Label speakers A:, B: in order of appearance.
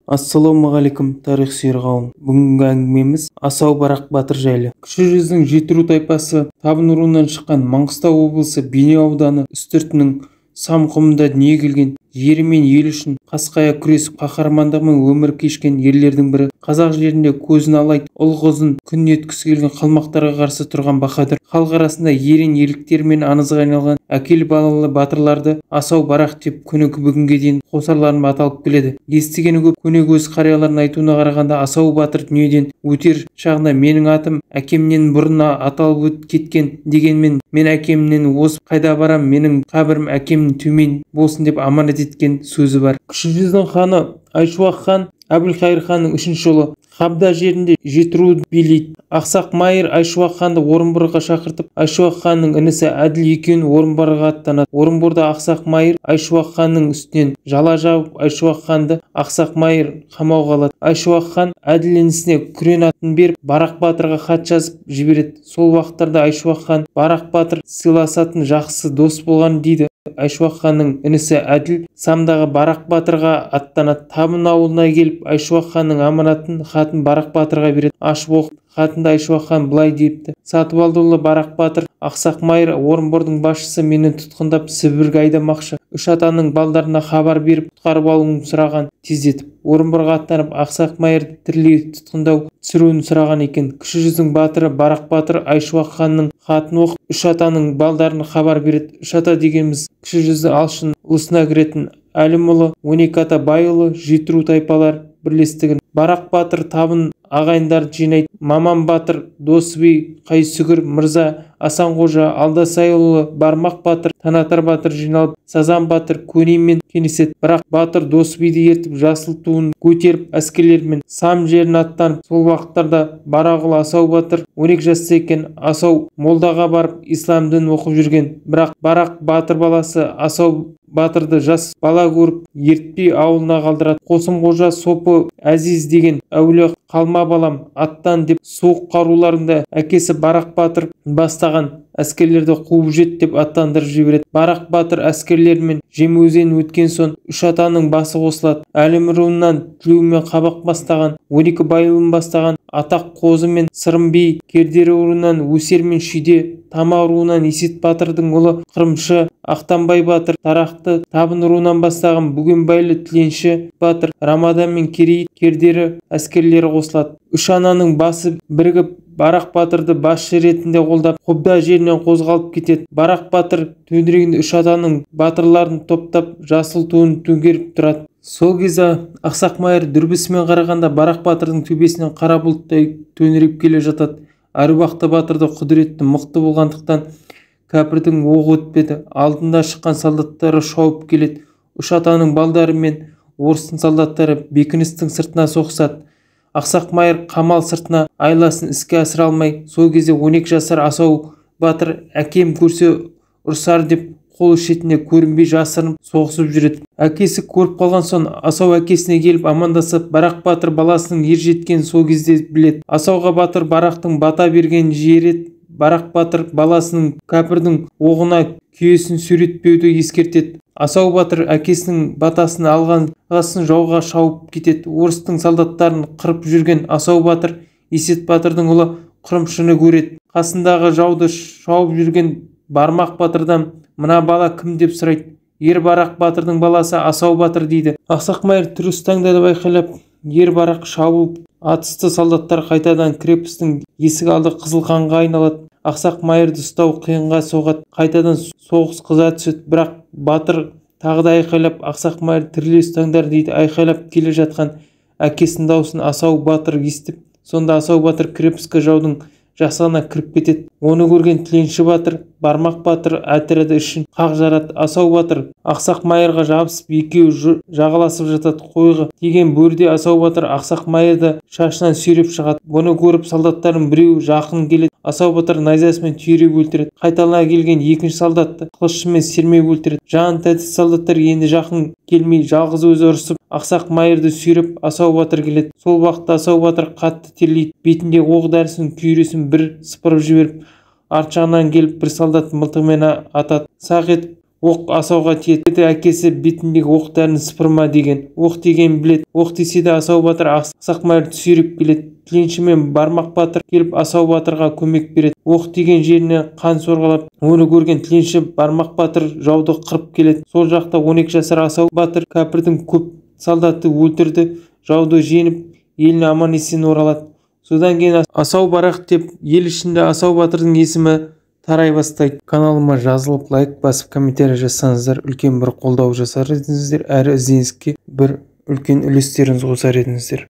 A: Ассалаумағалейкум, тарих сүйер қауым. Бүгінгі әңгімеміз Асау Барақ Батыр жайлы. Кіші жүздің жетіру тайпасы табын руынан шыққан Маңғыстау облысы Бейнеу ауданы үстіртінің Самқұмында дүниеге келген, жері мен ел үшін қасқая күресіп қаһармандығымен өмір кешкен ерлердің бірі. Қазақ жерінде көзін алайды ұл-қызын күн еткісі келген қалмақтарға қарсы тұрған баһадүр. Халық арасында ерен ерліктерімен аңызға айналған әкелі балалы батырларды Асау Барақ деп күні бүгінге дейін қосарланып аталып келеді. Естігені көп көне көз қариялардың айтуына қарағанда, Асау Батыр дүниеден өтер шағында менің атым әкемнен бұрын аталып кеткен, дегенмен мен әкемнен озып қайда барам, менің қабірім әкемнен төмен болсын деп аманат еткен сөзі бар. Кіші жүздің ханы Айшуақ хан Әбілқайыр ханның үшінші ұлы. Қабда жерінде жетіру билейді. Ақсақ майыр Айшуақ ханды Орынборға шақыртып, Айшуақ ханның інісі Әділ екеуін Орынборға аттанады. Орынборда Ақсақ майыр Айшуақ ханның үстінен жала жауып, Айшуақ ханды Ақсақ майыр қамауға алады. Айшуақ хан Әділ інісіне күрең атын беріп, Барақ батырға хат жазып жібереді. Сол уақыттарда Айшуақ хан Барақ батыр сыйласатын жақсы дос болған дейді. Айшуақ ханның інісі Әділ Самдағы Барақ батырға аттанады. Табын ауылына келіп, Айшуақ ханның аманатын хатын Барақ батырға береді. Ашып оқып, хатында Айшуақ хан былай депті: Сатыбалдыұлы Барақ батыр, Ақсақ майыр Орынбордың басшысы мені тұтқындап Сібірге айдамақшы. Үш атаның балдарына хабар беріп, құтқарып алуын сұраған. Тездетіп Орынборға аттанып, Ақсақ майырды тірілей тұтқындау түсіруін сұраған екен. Кіші жүздің батыры Барақ батыр Айшуақ ханның хатын оқып, үш атаның балдарына хабар береді. Үш ата дегеніміз кіші жүзді алшын ұлысына кіретін Әлімұлы, 12 ата байұлы, жетіру тайпалар бірлестігін. Барақ батыр табын ағайындарды жинайды. Маман батыр, Досби, Қайсүгір мырза, Асанқожа, Алдасайұлы, Бармақ батыр, Танатар батыр жиналып, Сазан батыр Көнеймен кеңеседі. Бірақ батыр Досбиді ертіп, жасыл туын көтеріп, әскерлермен Сам жерін аттанып, сол уақыттарда Барағұл Асау батыр 12 жаста екен. Асау молдаға барып, ислам дінін оқып жүрген. Бірақ Барақ батыр баласы Асау батырды жас бала көріп, ертпей ауылына қалдырады. Қосымқожа Сопы Әзиз деген әулие қалма балам, аттан деп суық қаруларында әкесі Барақ батыр бастаған әскерлерді қуып жет деп аттандырып жібереді. Барақ батыр әскерлерімен Жем өзенін өткен соң үш атаның басы қосылады. Әлім руынан Тілеумен Қабақ бастаған, 12 байылын бастаған Атақ Қозы мен Сырым би, Кердері руынан Өсер мен Шүйде, Тама руынан Есет батырдың ұлы Қырымшы Ақтанбай батыр, Тарақты Табын руынан бастаған Бөгенбайлы Тіленші батыр, Рамадан мен Керей Кердері әскерлері қосылады. Үш ананың басы бірігіп Барақ батырды басшы ретінде қолдап, Қобда жерінен қозғалып кетеді. Барақ батыр төңірегінде үш атаның батырларын топтап, жасыл туын төңкеріп тұрады. Сол кезде Ақсақ майыр дүрбісімен қарағанда Барақ батырдың төбесінен қара бұлттай төңіреп келе жатады. Әруақты батырды құдіретті мықты болғандықтан кәпірдің оғы өтпеді. Алдында шыққан солдаттары шауып келеді. Үш атаның балдары мен орыстың солдаттары бекіністің сыртына соғысады. Ақсақ майыр қамал сыртына айласын іске асыра алмай, сол кезде 12 жасар Асау батыр әкем көрсе ұрсар деп қол шетіне көрінбей жасырынып соғысып жүреді. Әкесі көріп қалған соң Асау әкесіне келіп амандасып, Барақ батыр баласының ер жеткенін сол кезде біледі. Асауға батыр Барақтың бата берген жері. Барақ батыр баласының кәпірдің оғына күйесін сүйретпеуді ескертеді. Асау батыр әкесінің батасын алған ағасын жауға шауып кетеді. Орыстың солдаттарын қырып жүрген Асау батыр Есет батырдың ұлы Қырымшыны көреді. Қасындағы жауды шауып жүрген Бармақ батырдан мына бала кім деп сұрайды. Ер Барақ батырдың баласы Асау батыр дейді. Ақсақ майыр түріс таңдады айқайлап, ер Барақ шауып, атысты солдаттар қайтадан крепостың есік алды қызыл қанға айналады. Ақсақ майырды ұстау қиынға соғады. Қайтадан соғыс қыза түседі. Бірақ батыр тағы да айқайлап, Ақсақ майыр тіріле ұстаңдар дейді. Айқайлап келе жатқан әкесінің даусын Асау батыр естіп, сонда Асау батыр крепостқа жаудың жасағына кіріп кетеді. Оны көрген Тіленші батыр Бармақ батыр әтіреді үшін қақ жарады. Асау батыр Ақсақ майырға жабысып, екеуі жағаласып жатады. Қойғы тиген бөрде Асау батыр Ақсақ майырды шашынан сүйреп шығады. Бұны көріп солдаттардың біреуі жақын келеді. Асау батыр найзасымен түйреп өлтіреді. Қайталана келген екінші солдатты қылышымен сермеп өлтіреді. Жан тәтіс солдаттар енді жақын келмей жалғыз өзі ұрысып, Ақсақ майырды сүйреп Асау батыр келеді. Сол уақытта Асау батыр қатты терлейді. Бетінде оқ дәрісінің күйресін бір сыпырып жіберіп, арт жағынан келіп бір солдат мылтығымен атады. Сақ етіп оқ асауға тиеді. Әкесі бетіндегі оқ дәріні сыпырма деген. Оқ деген білет. Оқ десе де Асау батыр Ақсақмайырды сүйреп келеді. Тіленші мен Бармақ батыр келіп Асау батырға көмек береді. Оқ тиген жеріне қан сорғалап, оны көрген Тіленші Бармақ батыр жауды қырып келеді. Сол жақта 12 жасар Асау батыр кәпірдің көп солдатты өлтірді, жауды жеңіп, еліне аман есен оралады. Содан кейін Асау барақ деп ел ішінде Асау батырдың есімі тарай бастайды. Каналыма жазылып, лайк басып, комментарий жазсаңыздар, үлкен бір қолдау жасар едіңіздер, әрі ізденіске бір үлкен үлестеріңіз қосар едіңіздер.